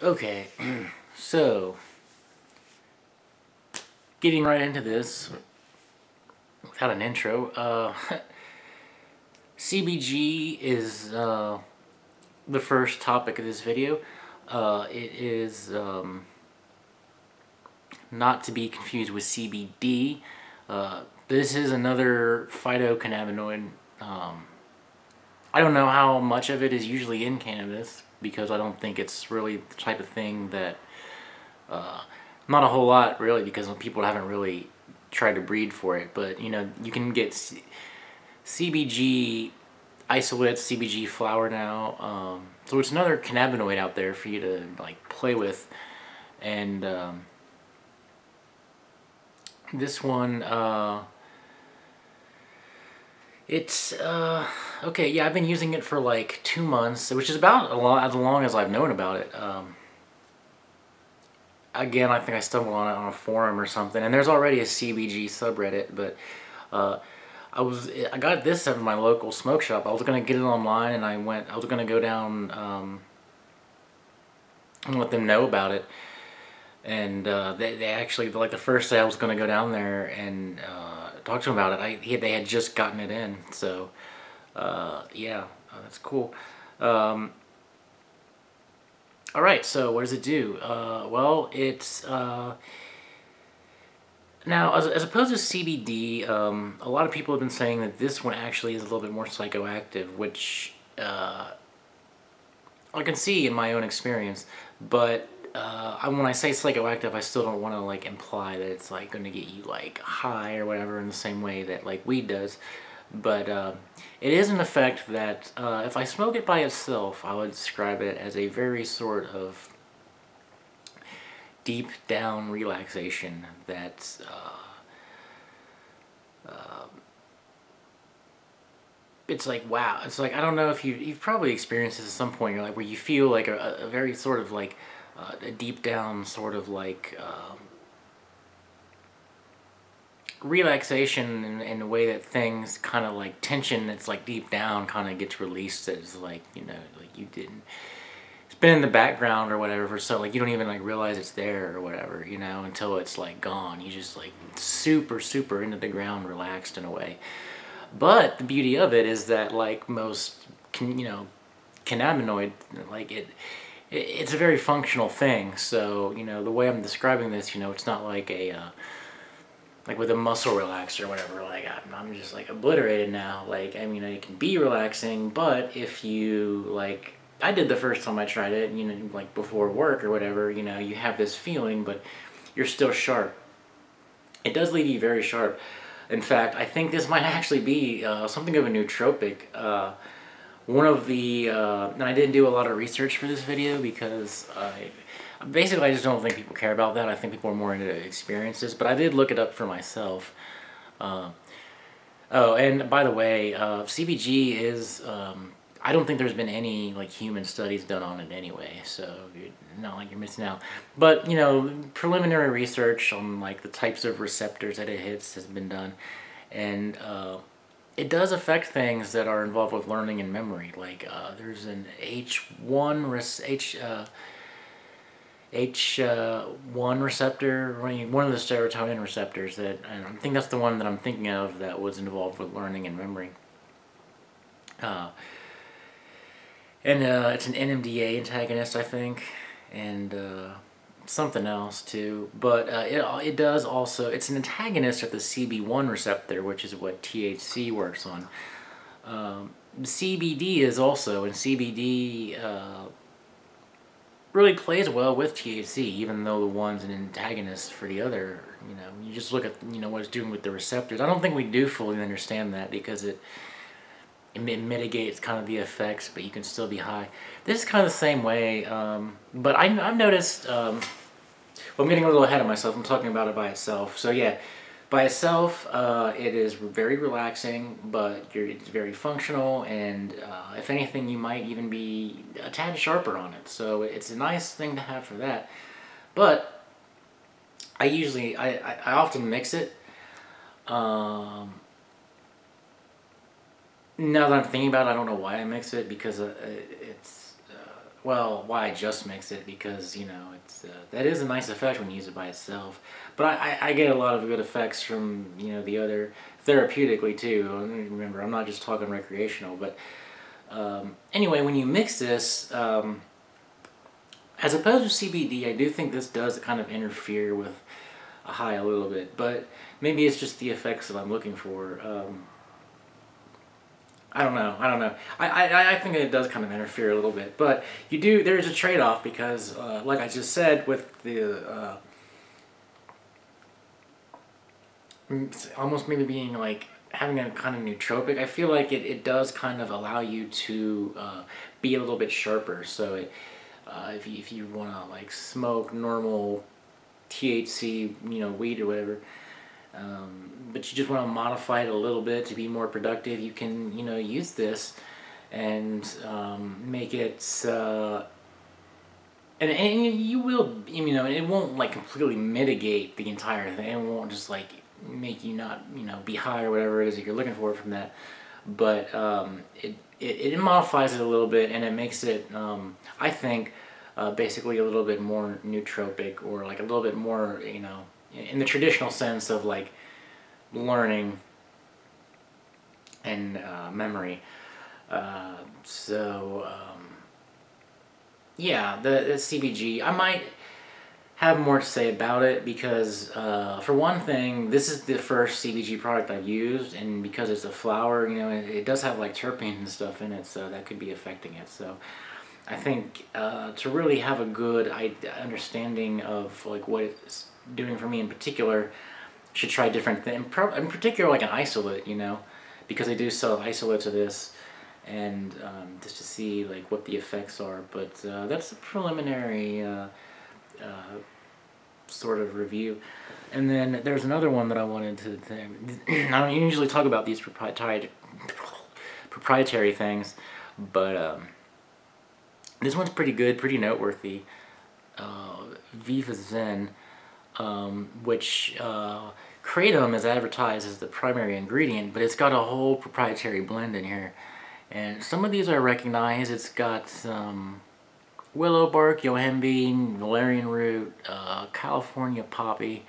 Okay, so getting right into this without an intro, CBG is the first topic of this video. It is not to be confused with CBD. This is another phytocannabinoid. I don't know how much of it is usually in cannabis because I don't think it's really the type of thing that, not a whole lot really, because people haven't really tried to breed for it. But you know, you can get CBG isolates, CBG flower now. So it's another cannabinoid out there for you to like play with, and this one. It's okay. Yeah, I've been using it for like 2 months, which is about as long as I've known about it. Again, I think I stumbled on it on a forum or something, and there's already a CBG subreddit. But I got this at my local smoke shop. I was gonna get it online, and I was gonna go down and let them know about it. And they actually, like, the first day I was gonna go down there and talk to them about it, they had just gotten it in. So yeah, that's cool. All right, so what does it do? Well, it's now, as opposed to CBD, a lot of people have been saying that this one actually is a little bit more psychoactive, which I can see in my own experience. But when I say psychoactive, I still don't want to like imply that it's like going to get you like high or whatever in the same way that like weed does. But it is an effect that if I smoke it by itself, I would describe it as a very sort of deep down relaxation that's it's like, wow. It's like, I don't know if you've probably experienced this at some point. You're like, where you feel like a very sort of like a deep down sort of like relaxation in a way that things kind of like tension that's like deep down kind of gets released. It's like, you know, like you didn't, it's been in the background or whatever for so like you don't even like realize it's there or whatever, you know, until it's like gone. You just like super into the ground, relaxed in a way. But the beauty of it is that like most cannabinoid, like it's a very functional thing. So, you know, the way I'm describing this, you know, it's not like a like with a muscle relaxer or whatever, like I'm just like obliterated now. Like, I mean, it can be relaxing, but if you like, I did the first time I tried it, you know, like before work or whatever, you know, you have this feeling, but you're still sharp. It does leave you very sharp. In fact, I think this might actually be something of a nootropic. One of the, and I didn't do a lot of research for this video because basically I just don't think people care about that. I think people are more into experiences, but I did look it up for myself. Oh, and by the way, CBG is, I don't think there's been any like human studies done on it anyway, so you're not like you're missing out. But, you know, preliminary research on like the types of receptors that it hits has been done, and it does affect things that are involved with learning and memory. Like there's an H1 receptor, one of the serotonin receptors that, and I think that's the one that I'm thinking of that was involved with learning and memory. And it's an NMDA antagonist, I think, and something else too. But it does also, it's an antagonist of the CB1 receptor, which is what THC works on. CBD is also, and CBD really plays well with THC, even though the one's an antagonist for the other. You know, you just look at, you know, what it's doing with the receptors. I don't think we do fully understand that because it mitigates kind of the effects, but you can still be high. This is kind of the same way, but I've noticed, well, I'm getting a little ahead of myself. I'm talking about it by itself. So yeah, by itself, it is very relaxing, but it's very functional, and if anything, you might even be a tad sharper on it. So it's a nice thing to have for that. But I often mix it. Now that I'm thinking about it, I don't know why I mix it, because it's well, why I just mix it, because, you know, it's that is a nice effect when you use it by itself. But I get a lot of good effects from, you know, the other, therapeutically too. Remember, I'm not just talking recreational, but anyway, when you mix this, as opposed to CBD, I do think this does kind of interfere with a high a little bit, but maybe it's just the effects that I'm looking for. I don't know. I don't know. I think it does kind of interfere a little bit, but there's a trade-off because, like I just said, with the almost maybe being like having a kind of nootropic, I feel like it does kind of allow you to be a little bit sharper. So if you want to like smoke normal THC, you know, weed or whatever, but you just want to modify it a little bit to be more productive, you can, you know, use this and make it, and you will, you know, it won't like completely mitigate the entire thing. It won't just like make you not, you know, be high or whatever it is that you're looking for from that. But it modifies it a little bit, and it makes it, I think, basically a little bit more nootropic, or like a little bit more, you know, in the traditional sense of like learning and memory. Yeah, the CBG, I might have more to say about it because, for one thing, this is the first CBG product I've used, and because it's a flower, you know, it does have like terpenes and stuff in it, so that could be affecting it. So I think to really have a good understanding of like what it's doing for me in particular, should try different things. In particular, like an isolate, you know, because they do sell isolates of this, and just to see like what the effects are. But that's a preliminary sort of review. And then there's another one that I wanted to. I don't usually talk about these proprietary things, but this one's pretty good, pretty noteworthy. Viva Zen, which kratom is advertised as the primary ingredient, but it's got a whole proprietary blend in here. And some of these I recognize. It's got willow bark, yohimbine, valerian root, California poppy,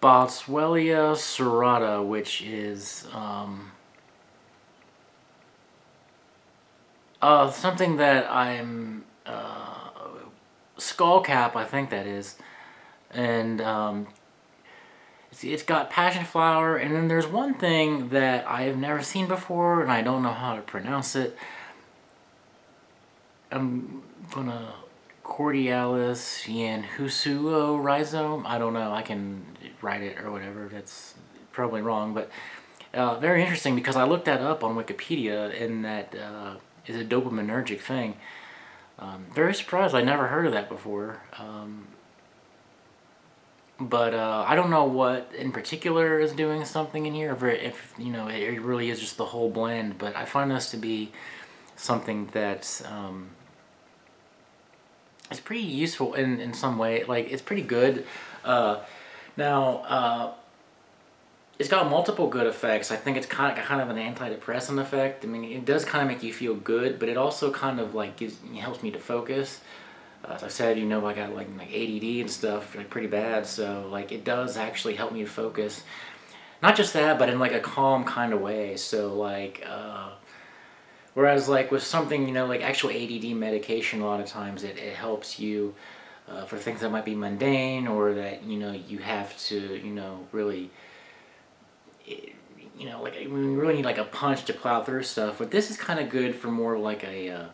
Boswellia serrata, which is something that I'm skullcap, I think that is, and it's got passion flower, and then there's one thing that I have never seen before, and I don't know how to pronounce it. I'm gonna Cordialis yanhusuo rhizome. I don't know. I can write it or whatever. That's probably wrong, but very interesting because I looked that up on Wikipedia, and that is a dopaminergic thing. Very surprised. I never heard of that before. But I don't know what in particular is doing something in here, or if you know, it really is just the whole blend. But I find this to be something that's it's pretty useful in some way. Like, it's pretty good. Now it's got multiple good effects. I think it's kind of an antidepressant effect. I mean, it does kind of make you feel good, but it also kind of like helps me to focus. As I said, you know, I got like ADD and stuff, like pretty bad. So like, it does actually help me to focus. Not just that, but in like a calm kind of way. So like, whereas like with something, you know, like actual ADD medication, a lot of times it helps you for things that might be mundane, or that, you know, you have to, you know, really, you know, like we really need like a punch to plow through stuff. But this is kind of good for more like a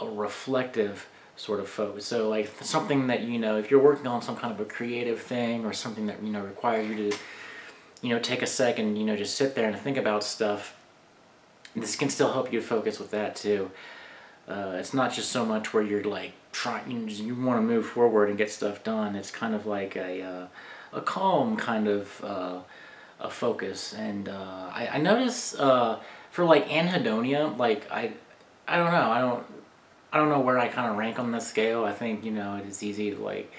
reflective sort of focus. So like something that, you know, if you're working on some kind of a creative thing, or something that, you know, requires you to, you know, take a second, you know, just sit there and think about stuff, this can still help you to focus with that too. It's not just so much where you're like trying, you want to move forward and get stuff done. It's kind of like a calm kind of a focus. And I notice for like anhedonia, like I don't know, I don't know where I kind of rank on the scale. I think, you know, it is easy to like,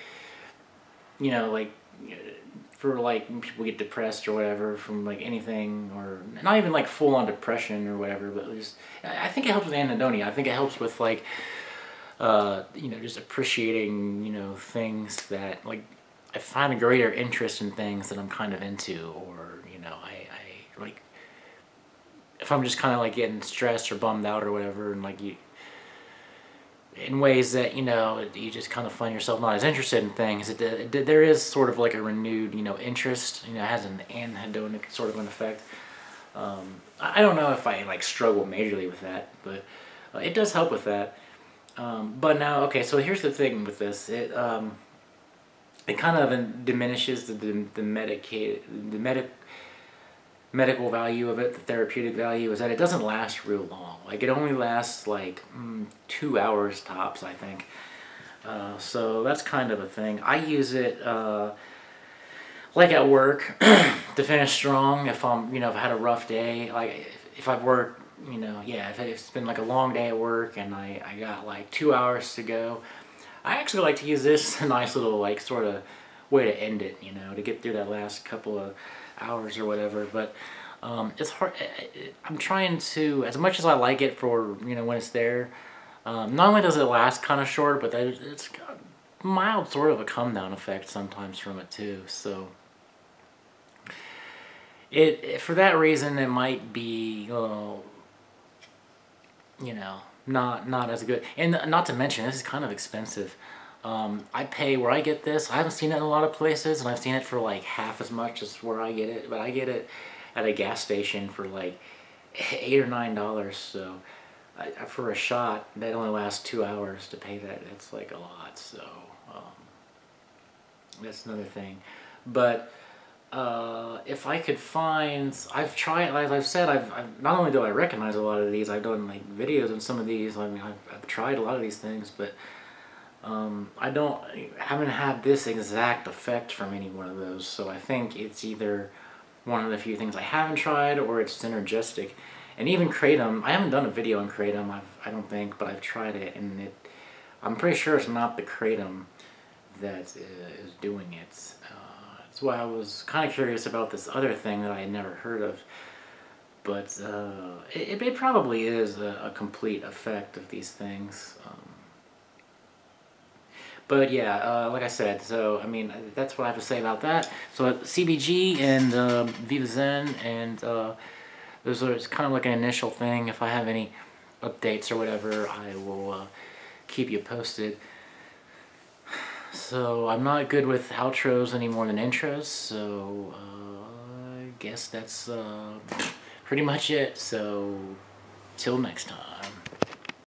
you know, like for like when people get depressed or whatever from like anything, or not even like full on depression or whatever, but just I think it helps with anhedonia. I think it helps with like you know, just appreciating, you know, things that like I find a greater interest in things that I'm kind of into, or you know, I like if I'm just kind of like getting stressed or bummed out or whatever, and like you in ways that, you know, you just kind of find yourself not as interested in things. There is sort of like a renewed, you know, interest. You know, it has an anhedonic sort of an effect. I don't know if I like struggle majorly with that, but it does help with that. But now, okay, so here's the thing with this. It kind of diminishes the medical value of it. The therapeutic value is that it doesn't last real long. Like it only lasts like 2 hours tops, I think. So that's kind of a thing. I use it like at work to finish strong. If I'm, you know, if I had a rough day, like if I've worked, you know, yeah, if it's been like a long day at work and I got like 2 hours to go, I actually like to use this as a nice little like sort of way to end it, you know, to get through that last couple of hours or whatever. But it's hard. I'm trying to, as much as I like it for, you know, when it's there, not only does it last kind of short, but it's got a mild sort of a come down effect sometimes from it too. So it for that reason it might be you know, not as good. And not to mention, this is kind of expensive. I pay where I get this. I haven't seen it in a lot of places, and I've seen it for like half as much as where I get it. But I get it at a gas station for like $8 or $9. So for a shot that only lasts 2 hours, to pay that, it's like a lot. So that's another thing. But if I could find, I've tried, as I've said, I've not only do I recognize a lot of these, I've done like videos on some of these. I mean, I've tried a lot of these things, but I haven't had this exact effect from any one of those. So I think it's either one of the few things I haven't tried, or it's synergistic. And even kratom, I haven't done a video on kratom, I don't think, but I've tried it, and I'm pretty sure it's not the kratom that is doing it. That's why I was kind of curious about this other thing that I had never heard of. But it probably is a complete effect of these things. But yeah, like I said, so I mean, that's what I have to say about that. So CBG and Viva Zen, and those are, it's kind of like an initial thing. If I have any updates or whatever, I will keep you posted. So I'm not good with outros any more than intros, so I guess that's pretty much it. So till next time.